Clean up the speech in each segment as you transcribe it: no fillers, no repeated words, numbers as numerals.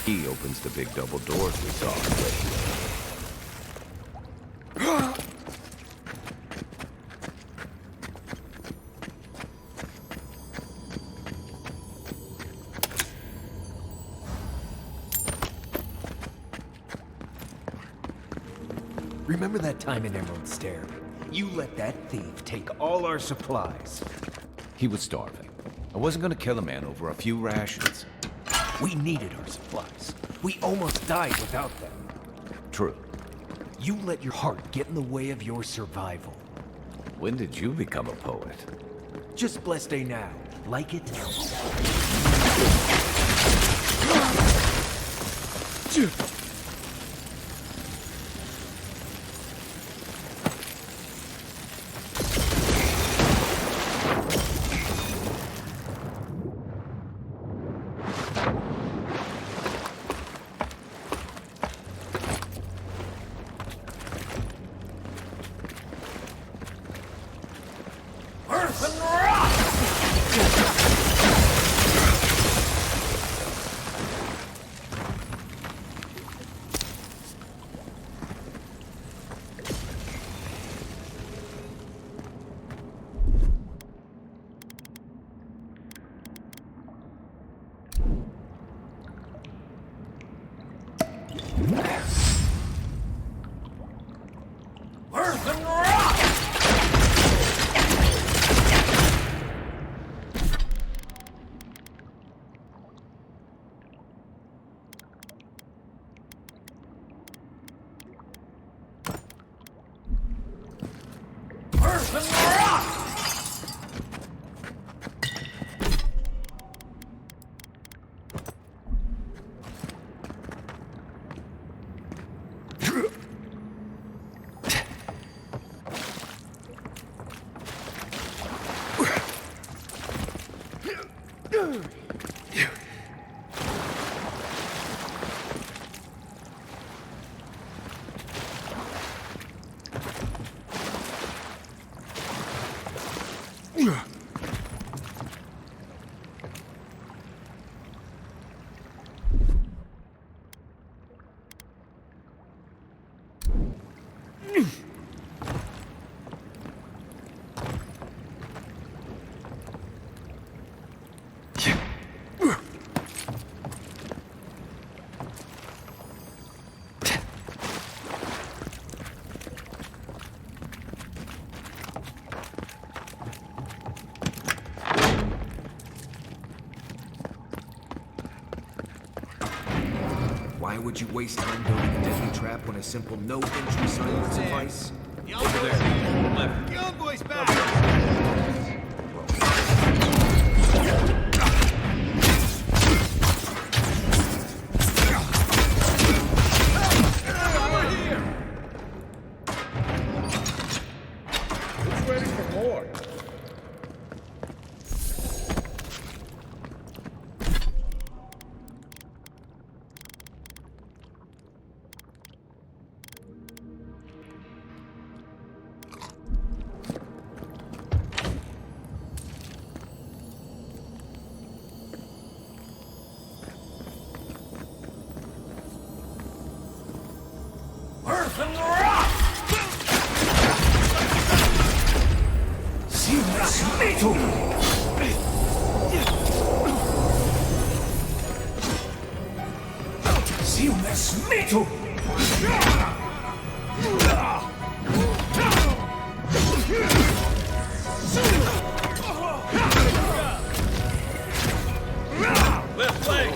He opens the big double doors we saw. Remember that time in Emerald Stair? You let that thief take all our supplies. He was starving. I wasn't gonna kill a man over a few rations. We needed our supplies. We almost died without them. True. You let your heart get in the way of your survival. When did you become a poet? Just blessed day now. Like it? Why would you waste time building a deadly trap when a simple no-entry sign would suffice? Over there. Left. Young boy's back! Left leg!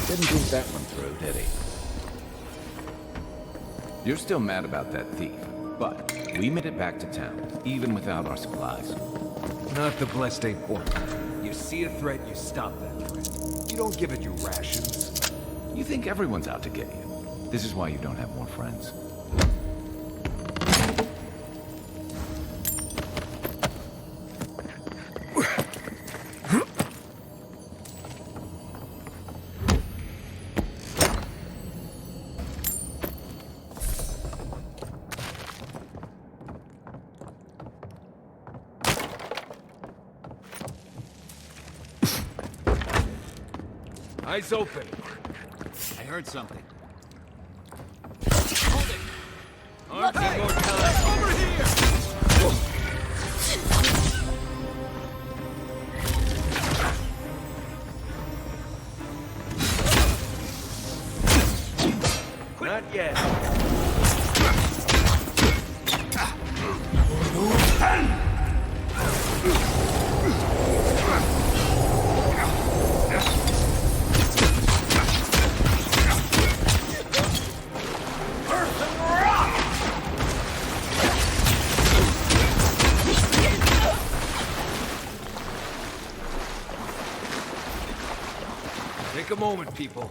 Didn't think that one through, did he? You're still mad about that thief, but we made it back to town, even without our supplies. Not the blessed day point. You see a threat, you stop that threat. You don't give it your rations. You think everyone's out to get you. This is why you don't have more friends. Eyes open. I heard something. Arms and more time. Over here! Not yet. Take a moment, people.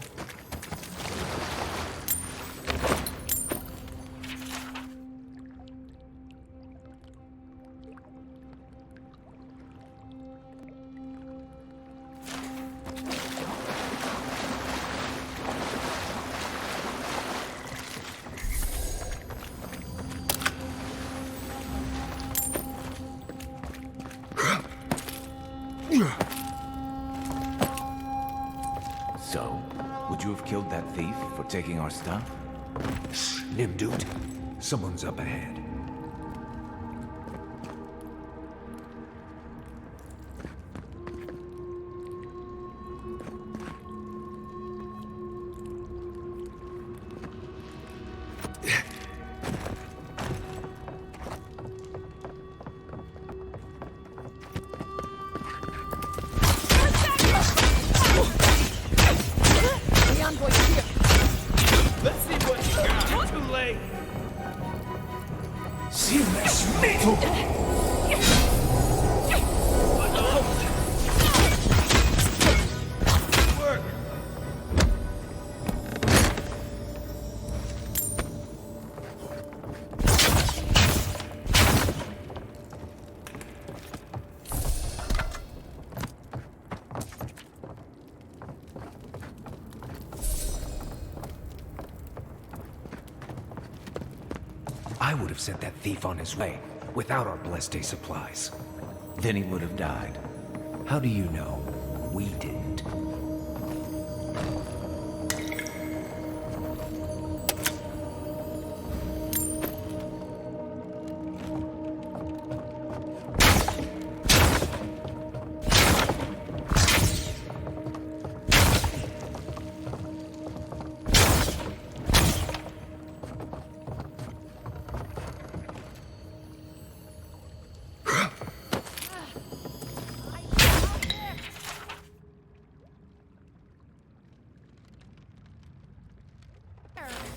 So, would you have killed that thief for taking our stuff? Nimdude, someone's up ahead. I would have sent that thief on his way without our blessed day supplies. Then he would have died. How do you know? We didn't.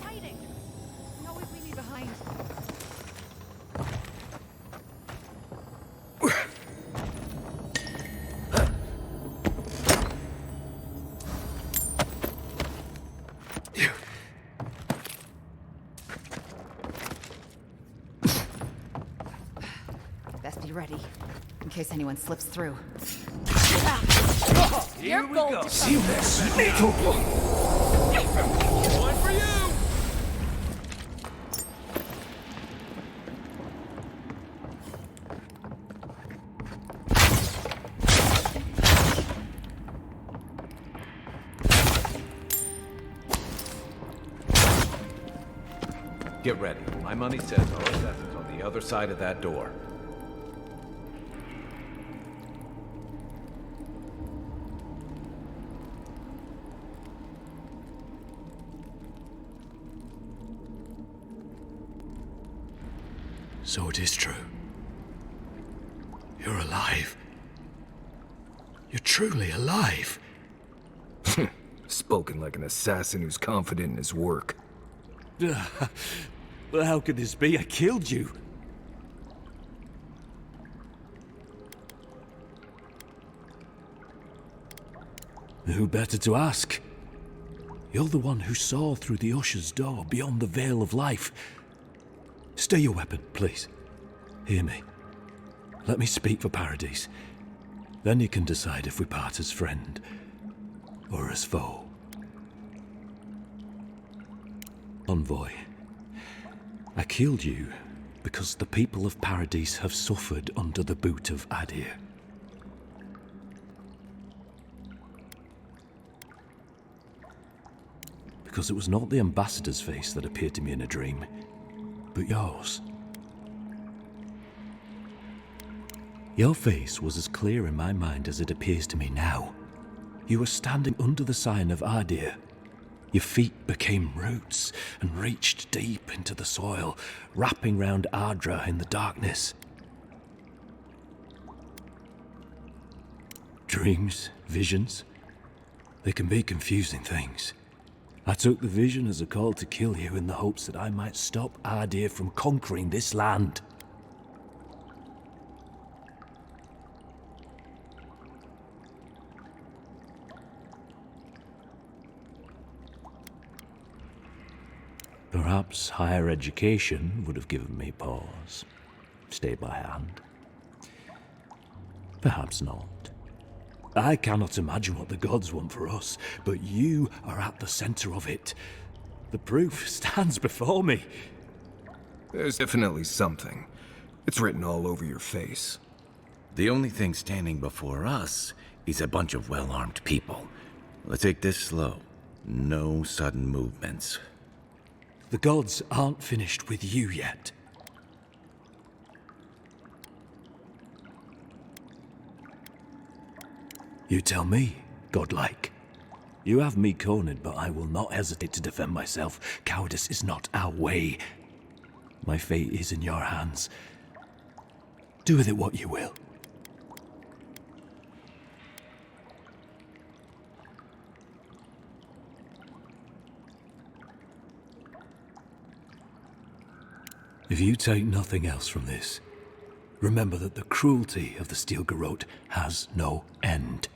Fighting. No, we leave me behind. Best be ready, in case anyone slips through. Here we go. One for you! Get ready. My money says our death is on the other side of that door. So it is true. You're alive. You're truly alive. Spoken like an assassin who's confident in his work. But how could this be? I killed you. Who better to ask? You're the one who saw through the usher's door beyond the veil of life. Stay your weapon, please. Hear me. Let me speak for Paradise. Then you can decide if we part as friend or as foe. Envoy, I killed you because the people of Paradise have suffered under the boot of Adir. because it was not the ambassador's face that appeared to me in a dream, but yours. Your face was as clear in my mind as it appears to me now. You were standing under the sign of Ardir. Your feet became roots and reached deep into the soil, wrapping round Ardra in the darkness. Dreams, visions, they can be confusing things. I took the vision as a call to kill you in the hopes that I might stop Ardir from conquering this land. Perhaps higher education would have given me pause, stayed my hand. Perhaps not. I cannot imagine what the gods want for us, but you are at the center of it. The proof stands before me. There's definitely something. It's written all over your face. The only thing standing before us is a bunch of well-armed people. Let's take this slow. No sudden movements. The gods aren't finished with you yet. You tell me, godlike. You have me cornered, but I will not hesitate to defend myself. Cowardice is not our way. My fate is in your hands. Do with it what you will. If you take nothing else from this, remember that the cruelty of the Steel Garrote has no end.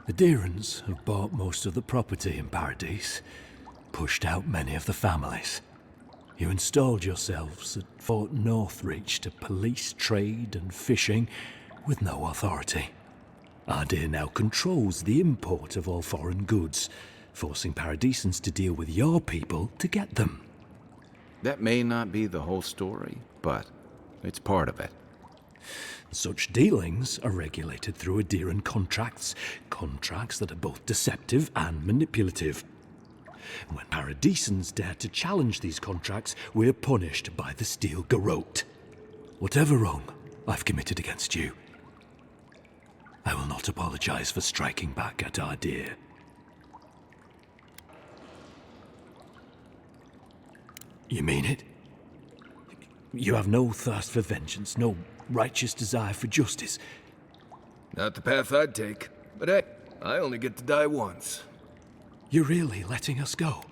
The Deerans have bought most of the property in Paradise, pushed out many of the families. You installed yourselves at Fort Northreach to police trade and fishing with no authority. Ardir now controls the import of all foreign goods, forcing Paradisans to deal with your people to get them. That may not be the whole story, but it's part of it. Such dealings are regulated through Adiran contracts that are both deceptive and manipulative. When Paradisans dare to challenge these contracts, we're punished by the Steel Garrote. Whatever wrong I've committed against you, I will not apologize for striking back at Ardir. You mean it? You have no thirst for vengeance, no righteous desire for justice. Not the path I'd take, but hey, I only get to die once. You're really letting us go?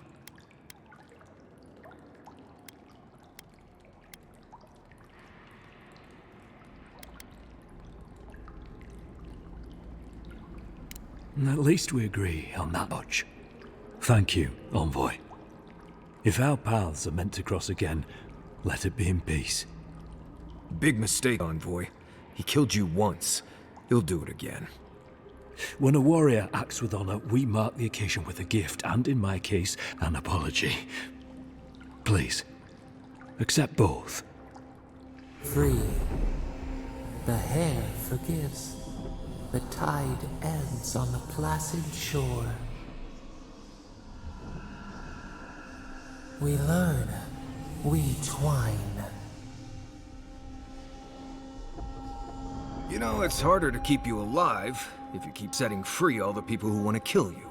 At least we agree on that much. Thank you, Envoy. If our paths are meant to cross again, let it be in peace. Big mistake, Envoy. He killed you once. He'll do it again. When a warrior acts with honor, we mark the occasion with a gift, and in my case, an apology. Please, accept both. Free. The hair forgives. The tide ends on the placid shore. We learn. We twine. You know, it's harder to keep you alive if you keep setting free all the people who want to kill you.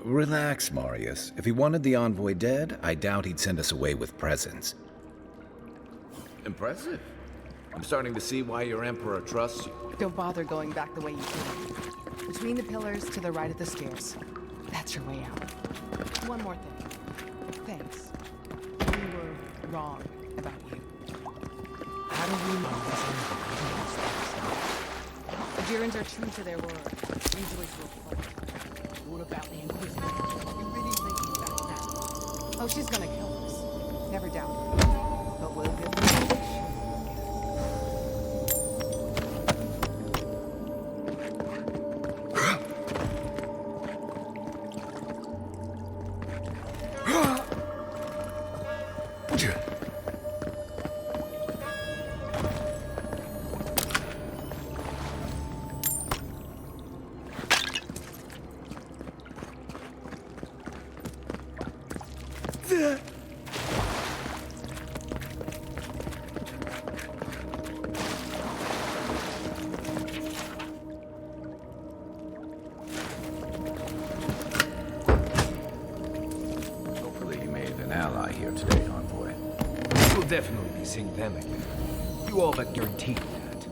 Relax, Marius. If he wanted the envoy dead, I doubt he'd send us away with presents. Impressive. I'm starting to see why your emperor trusts you. Don't bother going back the way you came. Between the pillars to the right of the stairs. That's your way out. One more thing. Thanks. We were wrong about you. How do we know this is The Girons are true to their word. Usually to a fault. What about the Inquisitor? You really think he's back now? Oh, she's gonna kill us. Never doubt it. But we'll give them a wish. Hopefully you made an ally here today, Envoy. We'll definitely be seeing them again. You all but guaranteed that.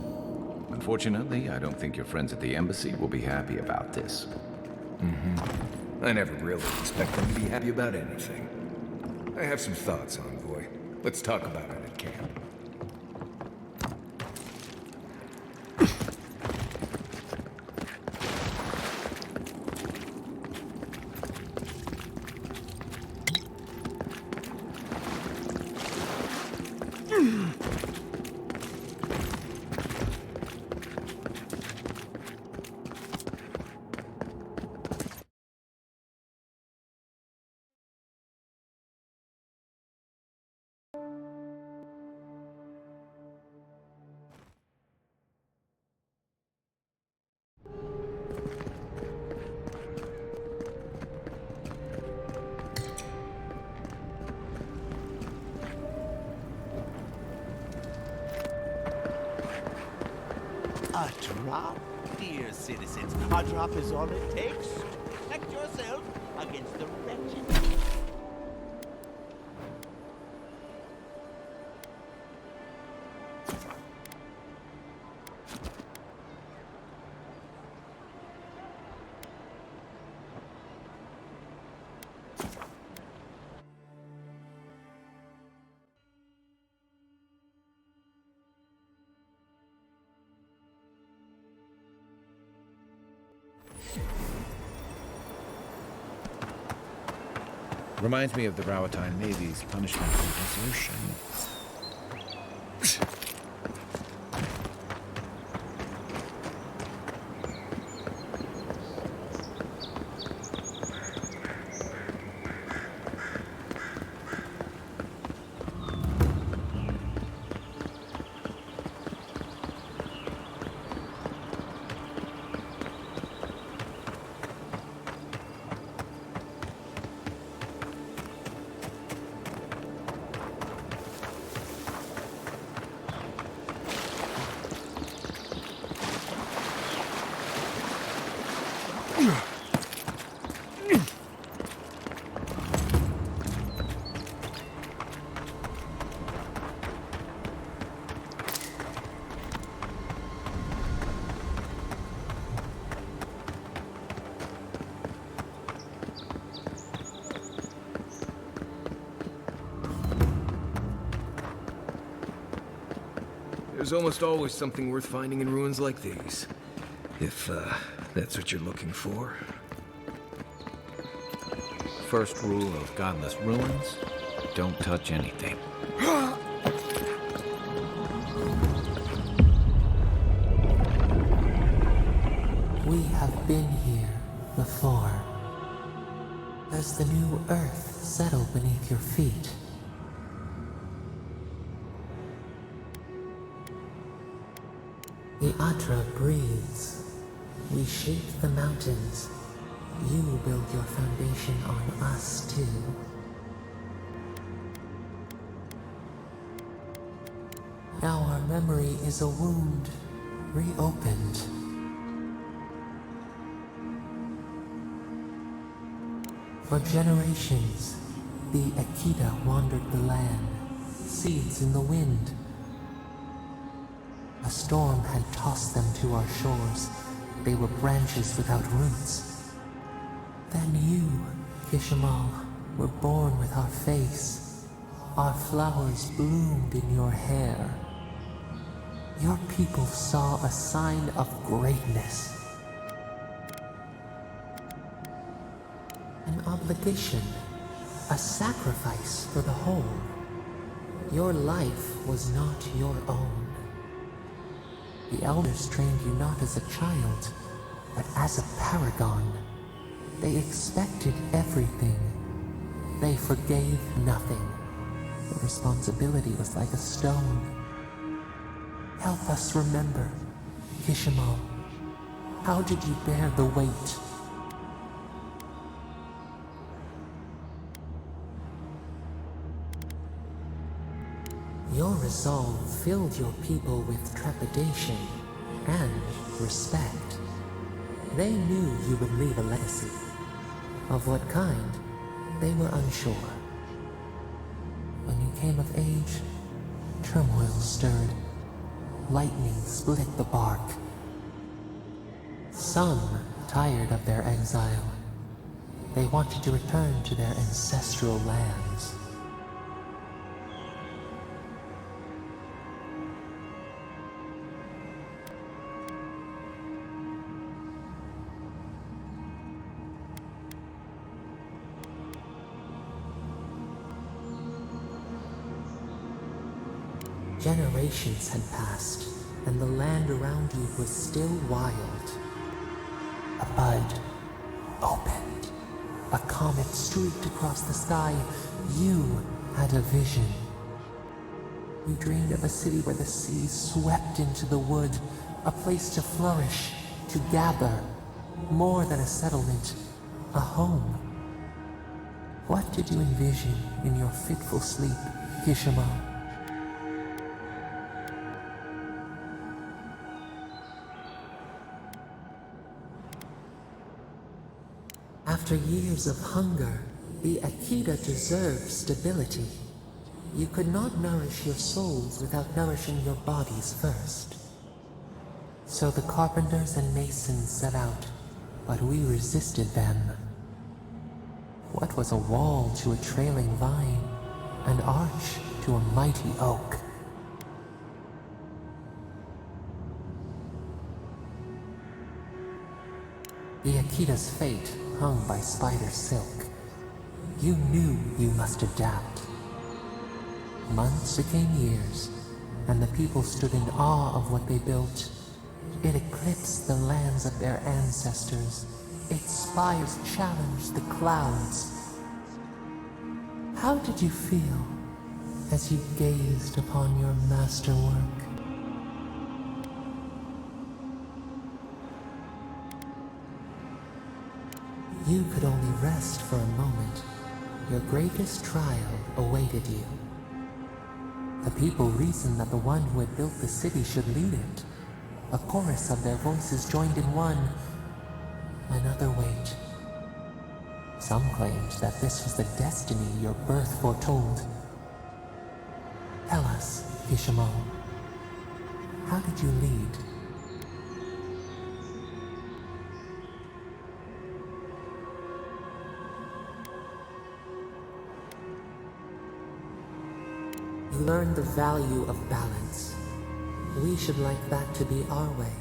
Unfortunately, I don't think your friends at the embassy will be happy about this. I never really expect them to be happy about anything. I have some thoughts, Envoy. Let's talk about it at camp. A drop, dear citizens. A drop is all it takes. Protect yourself against the wretched. Reminds me of the Rawatine Navy's punishment for desertion. There's almost always something worth finding in ruins like these. If, that's what you're looking for. First rule of godless ruins, don't touch anything. We have been here before. Does the new earth settle beneath your feet? The Atra breathes. We shape the mountains. You build your foundation on us too. Now our memory is a wound reopened. For generations, the Akita wandered the land, seeds in the wind. A storm had tossed them to our shores. They were branches without roots. Then you, Kishimal, were born with our face. Our flowers bloomed in your hair. Your people saw a sign of greatness. An obligation, a sacrifice for the whole. Your life was not your own. The elders trained you not as a child, but as a paragon. They expected everything. They forgave nothing. The responsibility was like a stone. Help us remember, Kishimal. How did you bear the weight? Your resolve filled your people with trepidation and respect. They knew you would leave a legacy. Of what kind, they were unsure. When you came of age, turmoil stirred. Lightning split the bark. Some, tired of their exile, they wanted to return to their ancestral lands. Generations had passed, and the land around you was still wild. A bud opened. A comet streaked across the sky. You had a vision. You dreamed of a city where the sea swept into the wood, a place to flourish, to gather, more than a settlement, a home. What did you envision in your fitful sleep, Kishimo? After years of hunger, the Akita deserved stability. You could not nourish your souls without nourishing your bodies first. So the carpenters and masons set out, but we resisted them. What was a wall to a trailing vine, an arch to a mighty oak? The Akita's fate hung by spider silk. You knew you must adapt. Months became years, and the people stood in awe of what they built. It eclipsed the lands of their ancestors. Its spires challenged the clouds. How did you feel as you gazed upon your masterwork? You could only rest for a moment. Your greatest trial awaited you. The people reasoned that the one who had built the city should lead it. A chorus of their voices joined in one. Another wait. Some claimed that this was the destiny your birth foretold. Tell us, Kishimo, how did you lead? You learned the value of balance. We should like that to be our way.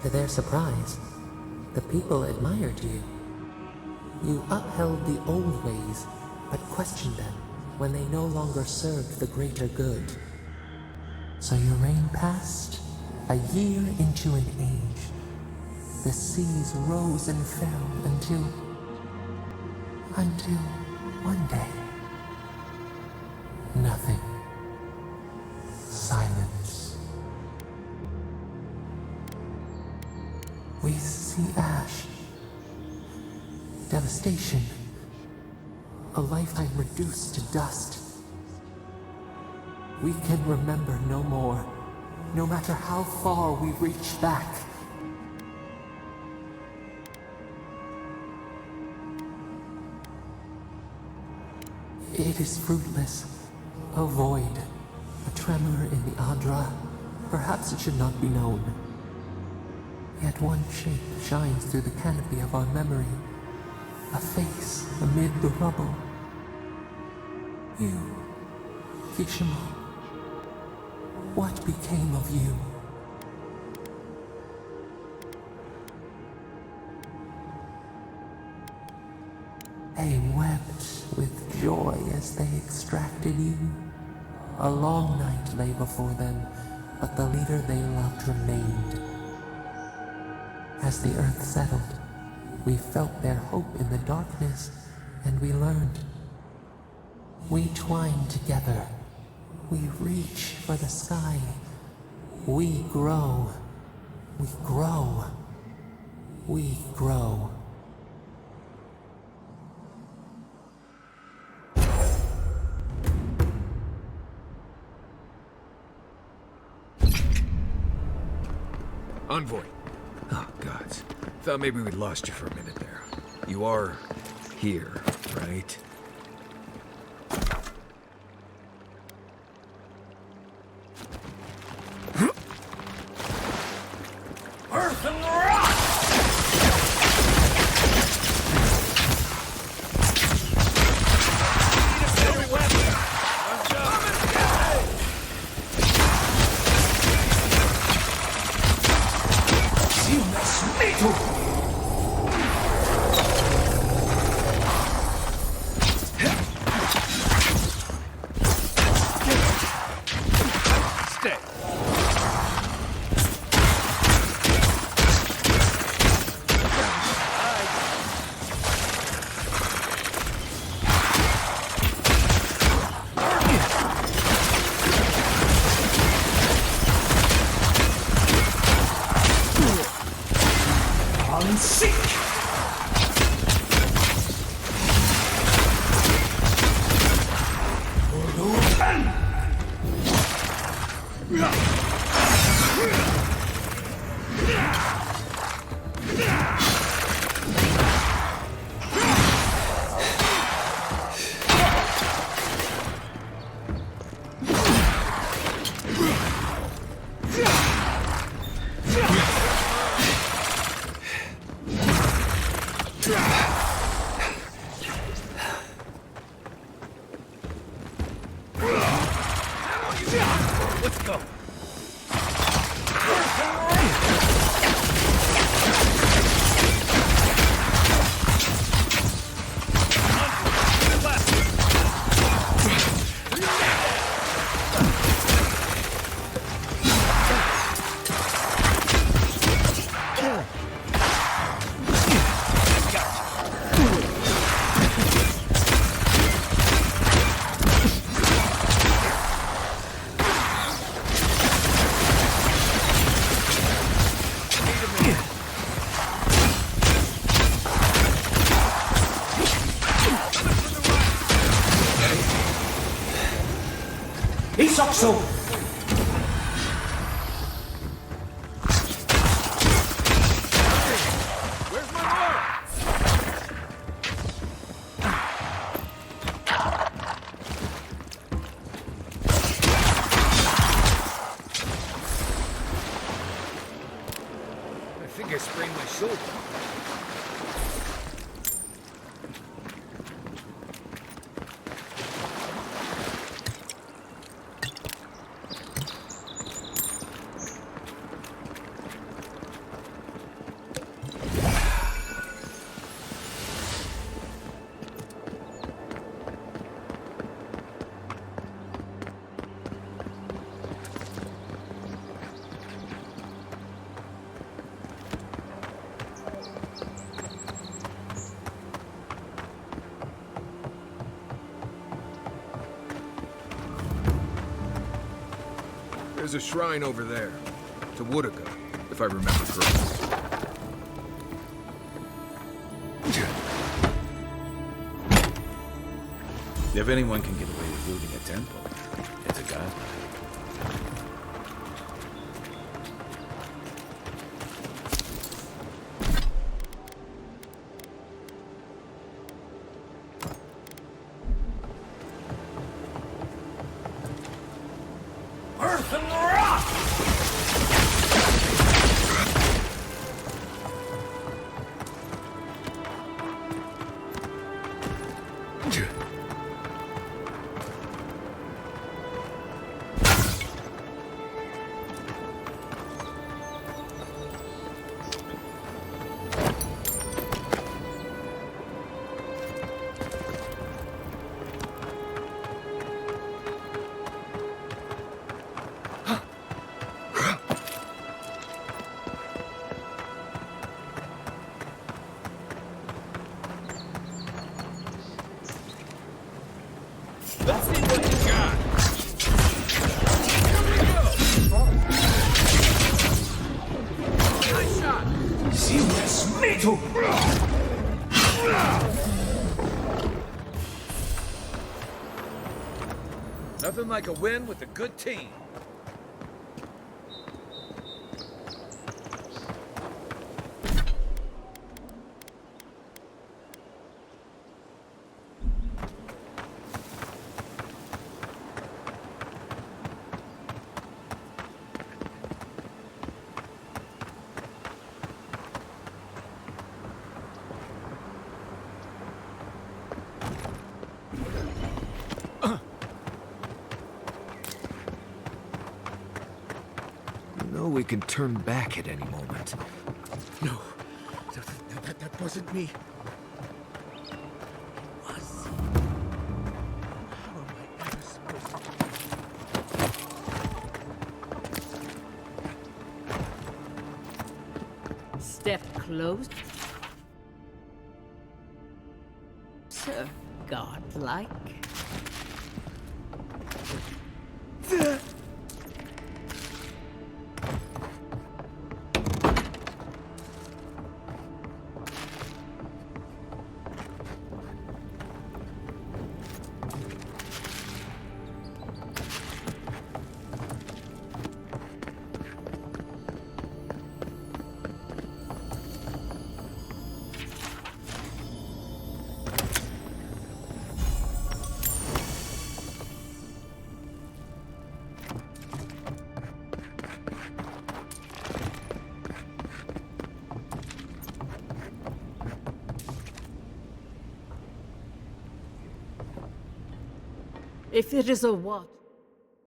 To their surprise, the people admired you. You upheld the old ways, but questioned them when they no longer served the greater good. So your reign passed, a year into an age. The seas rose and fell until one day. Nothing. Silence. We see ash. Devastation. A lifetime reduced to dust. We can remember no more, no matter how far we reach back. It is fruitless. A void, a tremor in the Adra. Perhaps it should not be known. Yet one shape shines through the canopy of our memory. A face amid the rubble. You, Kishimo. What became of you? They wept with joy as they extracted you. A long night lay before them, but the leader they loved remained. As the earth settled, we felt their hope in the darkness, and we learned. We twine together. We reach for the sky. We grow. We grow. We grow. Envoy. Oh, gods. Thought maybe we'd lost you for a minute there. You are here, right? Isokso! Where's my mark? I think I sprained my shoulder. There's a shrine over there, to Woodaka, if I remember correctly. If anyone can get away with looting a temple, it's a godlike. Let's see what you got. Here we go. Nice shot. Nothing like a win with a good team. know we can turn back at any moment. No, that wasn't me. Was. How am I ever supposed to... Step close. Sir, godlike. If it is a what?